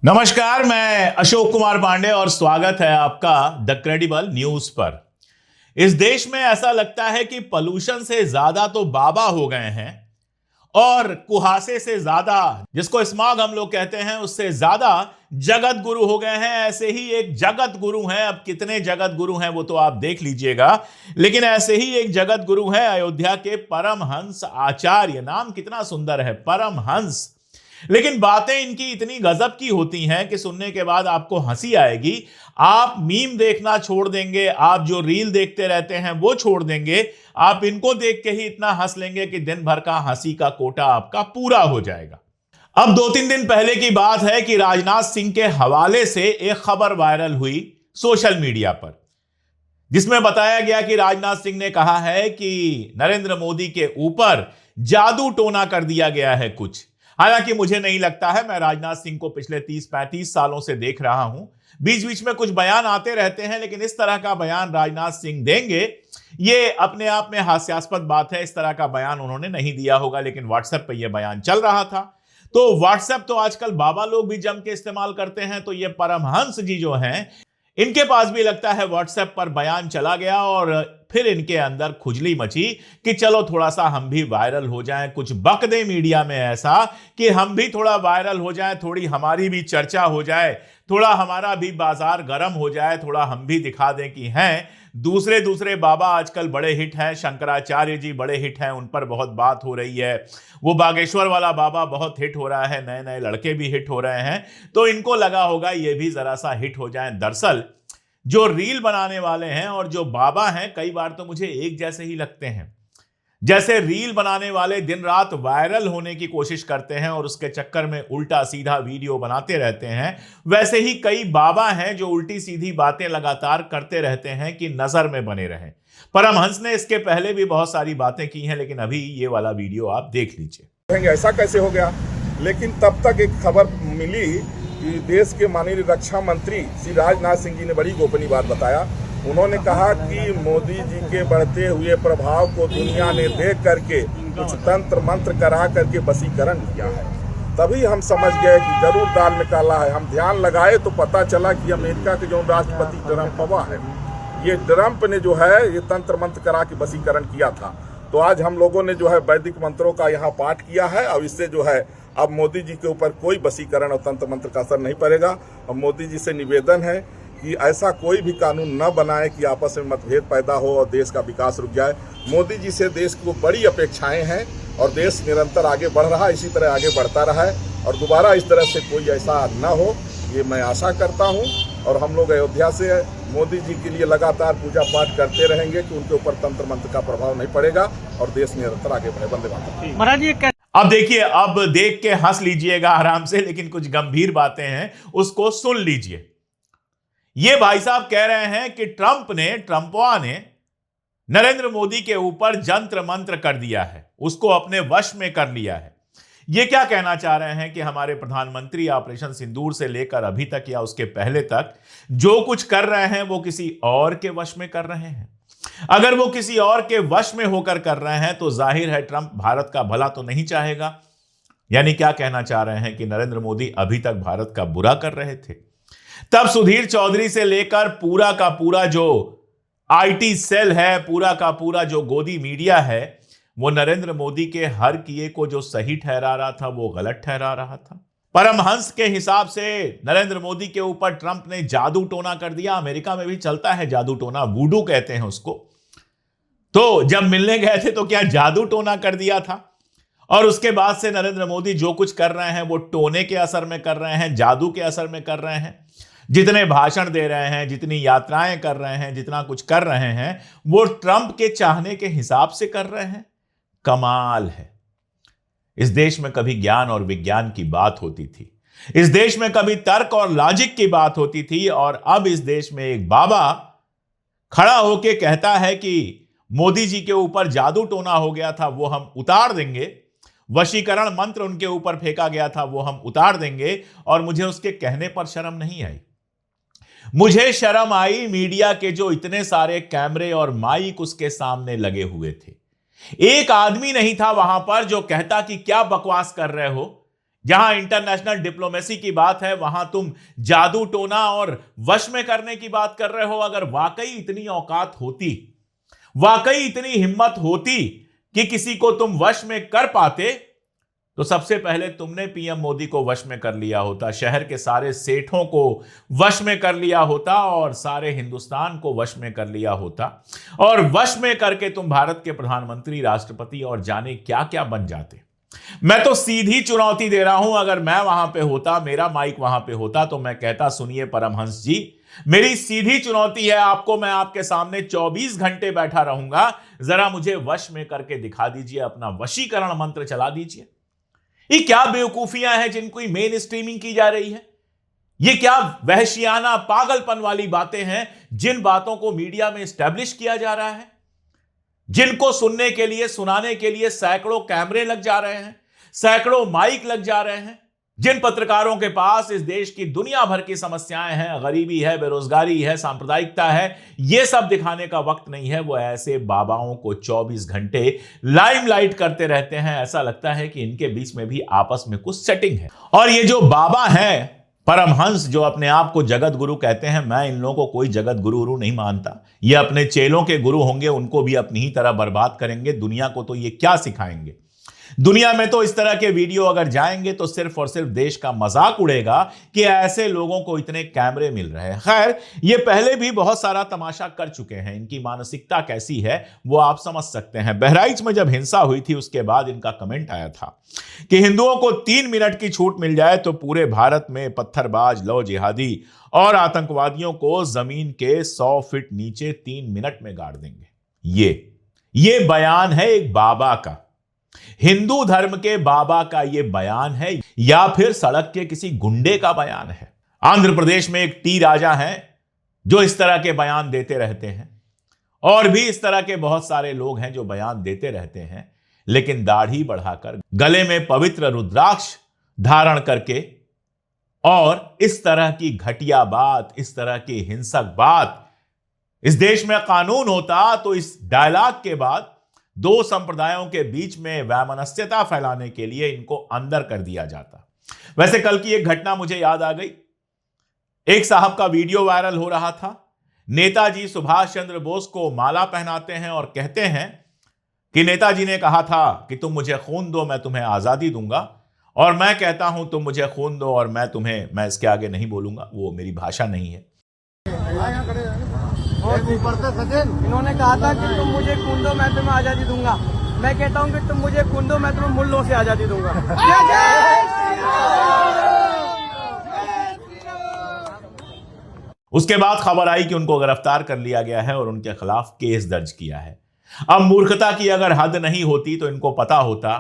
नमस्कार, मैं अशोक कुमार पांडे और स्वागत है आपका द क्रेडिबल न्यूज पर। इस देश में ऐसा लगता है कि पॉल्यूशन से ज्यादा तो बाबा हो गए हैं और कुहासे से ज्यादा, जिसको स्मॉग हम लोग कहते हैं, उससे ज्यादा जगत गुरु हो गए हैं। ऐसे ही एक जगत गुरु हैं, अब कितने जगत गुरु हैं वो तो आप देख लीजिएगा, लेकिन ऐसे ही एक जगत गुरु है अयोध्या के परमहंस आचार्य। नाम कितना सुंदर है, परमहंस। लेकिन बातें इनकी इतनी गजब की होती हैं कि सुनने के बाद आपको हंसी आएगी। आप मीम देखना छोड़ देंगे, आप जो रील देखते रहते हैं वो छोड़ देंगे, आप इनको देख के ही इतना हंस लेंगे कि दिन भर का हंसी का कोटा आपका पूरा हो जाएगा। अब 2-3 दिन पहले की बात है कि राजनाथ सिंह के हवाले से एक खबर वायरल हुई सोशल मीडिया पर, जिसमें बताया गया कि राजनाथ सिंह ने कहा है कि नरेंद्र मोदी के ऊपर जादू टोना कर दिया गया है कुछ। हालांकि मुझे नहीं लगता है, मैं राजनाथ सिंह को पिछले 30-35 सालों से देख रहा हूं। बीच बीच में कुछ बयान आते रहते हैं, लेकिन इस तरह का बयान राजनाथ सिंह देंगे ये अपने आप में हास्यास्पद बात है। इस तरह का बयान उन्होंने नहीं दिया होगा, लेकिन व्हाट्सएप पे यह बयान चल रहा था। तो व्हाट्सएप तो आजकल बाबा लोग भी जम के इस्तेमाल करते हैं, तो ये परमहंस जी जो हैं, इनके पास भी लगता है व्हाट्सएप पर बयान चला गया और फिर इनके अंदर खुजली मची कि चलो थोड़ा सा हम भी वायरल हो जाएं, कुछ बक दें मीडिया में ऐसा कि हम भी थोड़ा वायरल हो जाएं, थोड़ी हमारी भी चर्चा हो जाए, थोड़ा हमारा भी बाजार गर्म हो जाए, थोड़ा हम भी दिखा दें कि हैं। दूसरे दूसरे बाबा आजकल बड़े हिट हैं, शंकराचार्य जी बड़े हिट हैं, उन पर बहुत बात हो रही है। वो बागेश्वर वाला बाबा बहुत हिट हो रहा है, नए नए लड़के भी हिट हो रहे हैं, तो इनको लगा होगा ये भी जरा सा हिट हो जाए। दरअसल जो रील बनाने वाले हैं और जो बाबा हैं, कई बार तो मुझे एक जैसे ही लगते हैं। जैसे रील बनाने वाले दिन रात वायरल होने की कोशिश करते हैं और उसके चक्कर में उल्टा सीधा वीडियो बनाते रहते हैं, वैसे ही कई बाबा हैं जो उल्टी सीधी बातें लगातार करते रहते हैं कि नजर में बने रहें। परमहंस ने इसके पहले भी बहुत सारी बातें की हैं, लेकिन अभी ये वाला वीडियो आप देख लीजिए। ऐसा कैसे हो गया? लेकिन तब तक एक खबर मिली कि देश के माननीय रक्षा मंत्री श्री राजनाथ सिंह जी ने बड़ी गोपनीय बात बताया। उन्होंने कहा कि मोदी जी के बढ़ते हुए प्रभाव को दुनिया ने देख करके कुछ तंत्र मंत्र करा करके वशीकरण किया है। तभी हम समझ गए कि जरूर दाल में काला है। हम ध्यान लगाए तो पता चला कि अमेरिका के जो राष्ट्रपति ट्रंप है, ये ट्रंप ने जो है ये तंत्र मंत्र करा के वशीकरण किया था। तो आज हम लोगों ने जो है वैदिक मंत्रों का यहाँ पाठ किया है और इससे जो है अब मोदी जी के ऊपर कोई वशीकरण और तंत्र मंत्र का असर नहीं पड़ेगा। और मोदी जी से निवेदन है कि ऐसा कोई भी कानून न बनाए कि आपस में मतभेद पैदा हो और देश का विकास रुक जाए। मोदी जी से देश को बड़ी अपेक्षाएं हैं और देश निरंतर आगे बढ़ रहा है, इसी तरह आगे बढ़ता रहा है और दोबारा इस तरह से कोई ऐसा न हो, ये मैं आशा करता हूँ। और हम लोग अयोध्या से मोदी जी के लिए लगातार पूजा पाठ करते रहेंगे कि उनके ऊपर तंत्र मंत्र का प्रभाव नहीं पड़ेगा और देश निरंतर आगे बढ़े। वंदे मातरम। महाराज ये अब देखिए, अब देख के हंस लीजिएगा आराम से, लेकिन कुछ गंभीर बातें हैं उसको सुन लीजिए। ये भाई साहब कह रहे हैं कि ट्रंपवा ने नरेंद्र मोदी के ऊपर जंत्र मंत्र कर दिया है, उसको अपने वश में कर लिया है। ये क्या कहना चाह रहे हैं कि हमारे प्रधानमंत्री ऑपरेशन सिंदूर से लेकर अभी तक या उसके पहले तक जो कुछ कर रहे हैं वो किसी और के वश में कर रहे हैं। अगर वो किसी और के वश में होकर कर रहे हैं तो जाहिर है ट्रंप भारत का भला तो नहीं चाहेगा। यानी क्या कहना चाह रहे हैं कि नरेंद्र मोदी अभी तक भारत का बुरा कर रहे थे। तब सुधीर चौधरी से लेकर पूरा का पूरा जो आईटी सेल है, पूरा का पूरा जो गोदी मीडिया है, वो नरेंद्र मोदी के हर किए को जो सही ठहरा रहा था वो गलत ठहरा रहा था। परमहंस के हिसाब से नरेंद्र मोदी के ऊपर ट्रंप ने जादू टोना कर दिया। अमेरिका में भी चलता है जादू टोना, वूडू कहते हैं उसको। तो जब मिलने गए थे तो क्या जादू टोना कर दिया था? और उसके बाद से नरेंद्र मोदी जो कुछ कर रहे हैं वो टोने के असर में कर रहे हैं, जादू के असर में कर रहे हैं। जितने भाषण दे रहे हैं, जितनी यात्राएं कर रहे हैं, जितना कुछ कर रहे हैं, वो ट्रंप के चाहने के हिसाब से कर रहे हैं। कमाल है। इस देश में कभी ज्ञान और विज्ञान की बात होती थी, इस देश में कभी तर्क और लॉजिक की बात होती थी, और अब इस देश में एक बाबा खड़ा होकर कहता है कि मोदी जी के ऊपर जादू टोना हो गया था, वो हम उतार देंगे, वशीकरण मंत्र उनके ऊपर फेंका गया था, वो हम उतार देंगे। और मुझे उसके कहने पर शर्म नहीं आई। मुझे शर्म आई मीडिया के जो इतने सारे कैमरे और माइक उसके सामने लगे हुए थे। एक आदमी नहीं था वहां पर जो कहता कि क्या बकवास कर रहे हो, जहां इंटरनेशनल डिप्लोमेसी की बात है वहां तुम जादू टोना और वश में करने की बात कर रहे हो। अगर वाकई इतनी औकात होती, वाकई इतनी हिम्मत होती कि किसी को तुम वश में कर पाते, तो सबसे पहले तुमने पीएम मोदी को वश में कर लिया होता, शहर के सारे सेठों को वश में कर लिया होता और सारे हिंदुस्तान को वश में कर लिया होता, और वश में करके तुम भारत के प्रधानमंत्री, राष्ट्रपति और जाने क्या क्या बन जाते। मैं तो सीधी चुनौती दे रहा हूं, अगर मैं वहां पे होता, मेरा माइक वहां पे होता, तो मैं कहता, सुनिए परमहंस जी, मेरी सीधी चुनौती है आपको, मैं आपके सामने 24 घंटे बैठा रहूंगा, जरा मुझे वश में करके दिखा दीजिए, अपना वशीकरण मंत्र चला दीजिए। ये क्या बेवकूफियां हैं जिनको मेन स्ट्रीमिंग की जा रही है? ये क्या वहशियाना पागलपन वाली बातें हैं जिन बातों को मीडिया में स्टैब्लिश किया जा रहा है, जिनको सुनने के लिए, सुनाने के लिए सैकड़ों कैमरे लग जा रहे हैं, सैकड़ों माइक लग जा रहे हैं, जिन पत्रकारों के पास इस देश की दुनिया भर की समस्याएं हैं, गरीबी है, बेरोजगारी है, सांप्रदायिकता है, यह सब दिखाने का वक्त नहीं है, वो ऐसे बाबाओं को 24 घंटे लाइमलाइट करते रहते हैं। ऐसा लगता है कि इनके बीच में भी आपस में कुछ सेटिंग है। और ये जो बाबा हैं, परमहंस, जो अपने आप को जगत गुरु कहते हैं, मैं इन लोगों को कोई जगत गुरु नहीं मानता। ये अपने चेलों के गुरु होंगे, उनको भी अपनी ही तरह बर्बाद करेंगे। दुनिया को तो ये क्या सिखाएंगे? दुनिया में तो इस तरह के वीडियो अगर जाएंगे तो सिर्फ और सिर्फ देश का मजाक उड़ेगा कि ऐसे लोगों को इतने कैमरे मिल रहे हैं। खैर, ये पहले भी बहुत सारा तमाशा कर चुके हैं, इनकी मानसिकता कैसी है वो आप समझ सकते हैं। बहराइच में जब हिंसा हुई थी उसके बाद इनका कमेंट आया था कि हिंदुओं को 3 मिनट की छूट मिल जाए तो पूरे भारत में पत्थरबाज, लौ जिहादी और आतंकवादियों को जमीन के 100 फीट नीचे 3 मिनट में गाड़ देंगे। ये बयान है एक बाबा का, हिंदू धर्म के बाबा का यह बयान है, या फिर सड़क के किसी गुंडे का बयान है? आंध्र प्रदेश में एक टी राजा हैं जो इस तरह के बयान देते रहते हैं, और भी इस तरह के बहुत सारे लोग हैं जो बयान देते रहते हैं, लेकिन दाढ़ी बढ़ाकर, गले में पवित्र रुद्राक्ष धारण करके, और इस तरह की घटिया बात, इस तरह की हिंसक बात। इस देश में कानून होता तो इस डायलॉग के बाद 2 संप्रदायों के बीच में वैमनस्यता फैलाने के लिए इनको अंदर कर दिया जाता। वैसे कल की एक घटना मुझे याद आ गई। एक साहब का वीडियो वायरल हो रहा था। नेताजी सुभाष चंद्र बोस को माला पहनाते हैं और कहते हैं कि नेताजी ने कहा था कि तुम मुझे खून दो, मैं तुम्हें आजादी दूंगा, और मैं कहता हूं तुम मुझे खून दो और मैं इसके आगे नहीं बोलूंगा, वो मेरी भाषा नहीं है। और ऊपर से सचिन, इन्होंने कहा था कि तुम मुझे खून दो, मैं तुम्हें आजादी दूंगा। मैं कहता हूं कि तुम मुझे खून दो, मैं तुम्हें मुल्लों से आजादी दूंगा। उसके बाद खबर आई कि उनको गिरफ्तार कर लिया गया है और उनके खिलाफ केस दर्ज किया है। अब मूर्खता की अगर हद नहीं होती तो इनको पता होता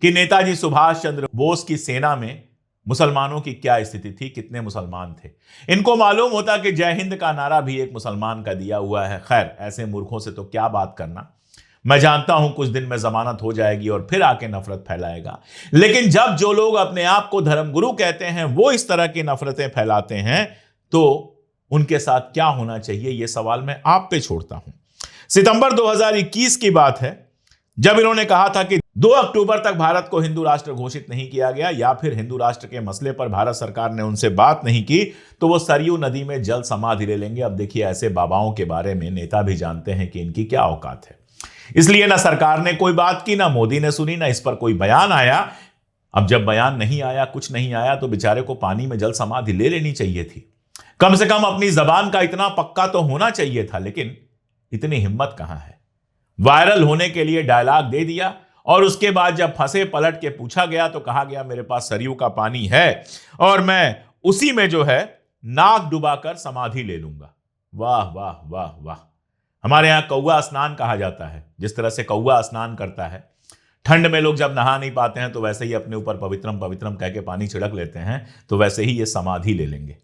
कि नेताजी सुभाष चंद्र बोस की सेना में मुसलमानों की क्या स्थिति थी, कितने मुसलमान थे। इनको मालूम होता कि जय हिंद का नारा भी एक मुसलमान का दिया हुआ है। खैर, ऐसे मूर्खों से तो क्या बात करना। मैं जानता हूं कुछ दिन में जमानत हो जाएगी और फिर आके नफरत फैलाएगा, लेकिन जब जो लोग अपने आप को धर्मगुरु कहते हैं वो इस तरह की नफरतें फैलाते हैं तो उनके साथ क्या होना चाहिए, यह सवाल मैं आप पे छोड़ता हूं। सितंबर 2021 की बात है जब इन्होंने कहा था कि 2 अक्टूबर तक भारत को हिंदू राष्ट्र घोषित नहीं किया गया, या फिर हिंदू राष्ट्र के मसले पर भारत सरकार ने उनसे बात नहीं की तो वो सरयू नदी में जल समाधि ले लेंगे। अब देखिए, ऐसे बाबाओं के बारे में नेता भी जानते हैं कि इनकी क्या औकात है। इसलिए ना सरकार ने कोई बात की, ना मोदी ने सुनी, ना इस पर कोई बयान आया। अब जब बयान नहीं आया, कुछ नहीं आया, तो बेचारे को पानी में जल समाधि ले लेनी चाहिए थी। कम से कम अपनी जबान का इतना पक्का तो होना चाहिए था, लेकिन इतनी हिम्मत कहां है। वायरल होने के लिए डायलॉग दे दिया और उसके बाद जब फंसे पलट के पूछा गया तो कहा गया मेरे पास सरयू का पानी है और मैं उसी में जो है नाक डुबाकर समाधि ले लूंगा। वाह वाह वाह वाह। हमारे यहां कौवा स्नान कहा जाता है। जिस तरह से कौवा स्नान करता है, ठंड में लोग जब नहा नहीं पाते हैं तो वैसे ही अपने ऊपर पवित्रम पवित्रम कह के पानी छिड़क लेते हैं, तो वैसे ही ये समाधि ले लेंगे।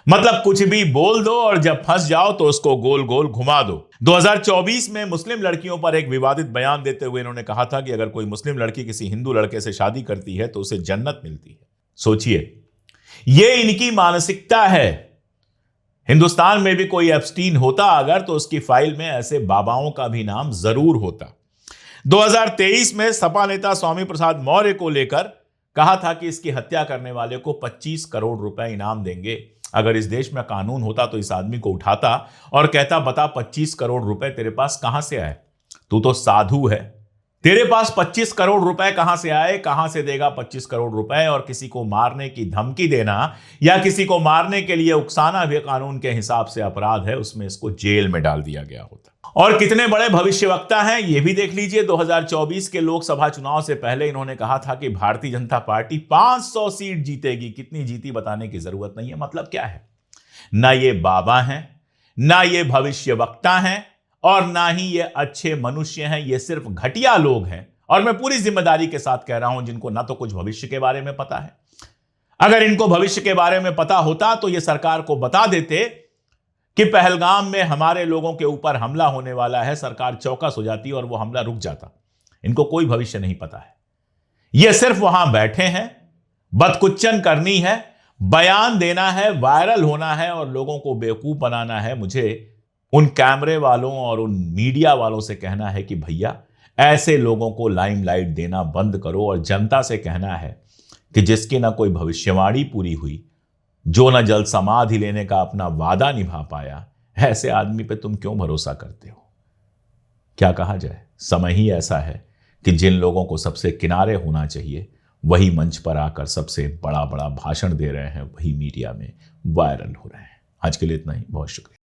मतलब कुछ भी बोल दो और जब फंस जाओ तो उसको गोल गोल घुमा दो। 2024 में मुस्लिम लड़कियों पर एक विवादित बयान देते हुए इन्होंने कहा था कि अगर कोई मुस्लिम लड़की किसी हिंदू लड़के से शादी करती है तो उसे जन्नत मिलती है। सोचिए, ये इनकी मानसिकता है। हिंदुस्तान में भी कोई एप्स्टीन होता अगर, तो उसकी फाइल में ऐसे बाबाओं का भी नाम जरूर होता। 2023 में सपा नेता स्वामी प्रसाद मौर्य को लेकर कहा था कि इसकी हत्या करने वाले को 25 करोड़ रुपए इनाम देंगे। अगर इस देश में कानून होता तो इस आदमी को उठाता और कहता, बता 25 करोड़ रुपए तेरे पास कहां से आए? तू तो साधु है, तेरे पास 25 करोड़ रुपए कहां से आए? कहां से देगा 25 करोड़ रुपए? और किसी को मारने की धमकी देना या किसी को मारने के लिए उकसाना भी कानून के हिसाब से अपराध है, उसमें इसको जेल में डाल दिया गया होता। और कितने बड़े भविष्यवक्ता हैं यह भी देख लीजिए। 2024 के लोकसभा चुनाव से पहले इन्होंने कहा था कि भारतीय जनता पार्टी 500 सीट जीतेगी। कितनी जीती बताने की जरूरत नहीं है। मतलब क्या है, ना ये बाबा हैं, ना ये भविष्यवक्ता हैं, और ना ही ये अच्छे मनुष्य हैं। ये सिर्फ घटिया लोग हैं। और मैं पूरी जिम्मेदारी के साथ कह रहा हूं, जिनको ना तो कुछ भविष्य के बारे में पता है। अगर इनको भविष्य के बारे में पता होता तो ये सरकार को बता देते कि पहलगाम में हमारे लोगों के ऊपर हमला होने वाला है। सरकार चौकस हो जाती और वो हमला रुक जाता। इनको कोई भविष्य नहीं पता है। ये सिर्फ वहां बैठे हैं, बदकुच्चन करनी है, बयान देना है, वायरल होना है और लोगों को बेवकूफ बनाना है। मुझे उन कैमरे वालों और उन मीडिया वालों से कहना है कि भैया, ऐसे लोगों को लाइमलाइट देना बंद करो। और जनता से कहना है कि जिसकी ना कोई भविष्यवाणी पूरी हुई, जो ना जल समाधि लेने का अपना वादा निभा पाया, ऐसे आदमी पे तुम क्यों भरोसा करते हो? क्या कहा जाए, समय ही ऐसा है कि जिन लोगों को सबसे किनारे होना चाहिए वही मंच पर आकर सबसे बड़ा बड़ा भाषण दे रहे हैं, वही मीडिया में वायरल हो रहे हैं। आज के लिए इतना ही, बहुत शुक्रिया।